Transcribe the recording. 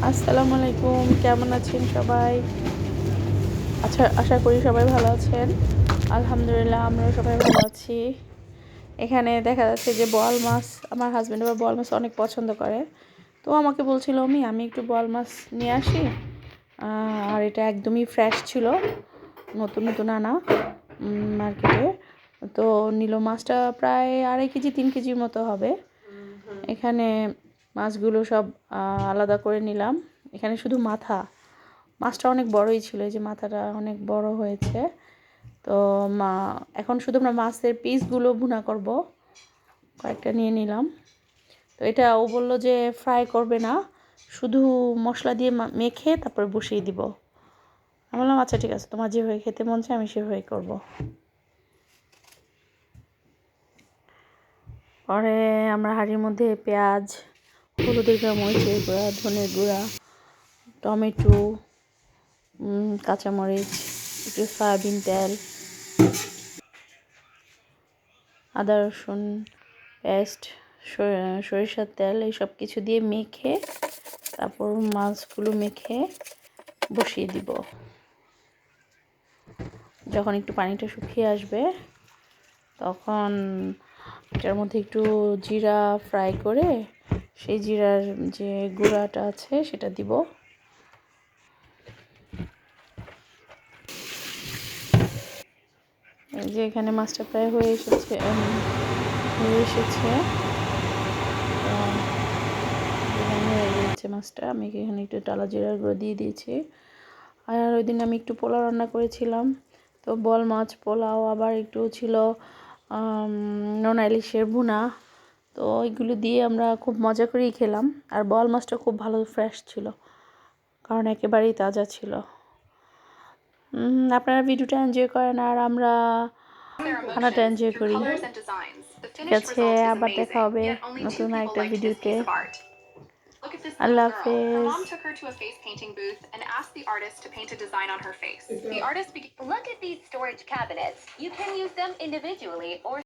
আসসালামু আলাইকুম, কেমন আছেন সবাই? আচ্ছা, আশা করি সবাই ভালো আছেন। আলহামদুলিল্লাহ আমরাও সবাই ভালো আছি। এখানে দেখা যাচ্ছে যে বোয়াল মাছ, আমার হাজব্যান্ড আবার বোয়াল মাছ অনেক পছন্দ করে। তো আমাকে বলছিল আমি একটু বোয়াল মাছ নিয়ে আসি। আর এটা একদমই ফ্রেশ ছিল, নতুন নতুন আনা মার্কেটে। তো নিল মাছটা প্রায় 2.5 কেজি 3 কেজির মতো হবে। এখানে মাছগুলো সব আলাদা করে নিলাম। এখানে শুধু মাছটা অনেক বড়ই ছিল, এই যে মাথাটা অনেক বড় হয়েছে। তো এখন শুধু আমরা মাছের পিসগুলো ভুনা করব, কয়েকটা নিয়ে নিলাম। তো এটা ও বললো যে ফ্রাই করবে না, শুধু মশলা দিয়ে মেখে তারপরে বসিয়ে দিব। আমি বললাম আচ্ছা ঠিক আছে, তোমার যেভাবে খেতে মন চায় আমি সেভাবেই করবো। পরে আমরা হাঁড়ির মধ্যে পেঁয়াজ, হলুদের গুঁড়া, মরিচের গুঁড়া, ধনের গুঁড়া, টমেটো, কাঁচামরিচ, একটু সয়াবিন তেল, আদা রসুন পেস্ট, সরিষার তেল, এই সব কিছু দিয়ে মেখে তারপর মাছগুলো মেখে বসিয়ে দিব। যখন একটু পানিটা শুকিয়ে আসবে তখন এটার মধ্যে একটু জিরা ফ্রাই করে সেই জিরার যে গুঁড়াটা আছে সেটা দিব। এই যে এখানে মাছটা প্রায় হয়ে এসেছে। হয়ে গিয়েছে মাছটা। আমি এখানে একটু টালা জিরার গুঁড়ো দিয়ে দিয়েছি। আর ওই দিন আমি একটু পোলাও রান্না করেছিলাম, তো বোয়াল মাছ পোলাও, আবার একটু ছিল নোনা ইলিশের ভুনা। তো ওইগুলো দিয়ে আমরা খুব মজা করেই খেলাম। আর বোয়াল মাছটা খুব ভালো ফ্রেশ ছিল, কারণ একেবারেই তাজা ছিল। আপনারা ভিডিওটা এনজয় করেন আর আমরা খানাটা এনজয় করি। ঠিক আছে, আবার দেখা হবে নতুন একটা ভিডিওতে। আল্লাহ হাফেজ। Mom took her to a face painting booth and asked the artist to paint a design on her face. The artist began. Look at these storage cabinets. You can use them individually or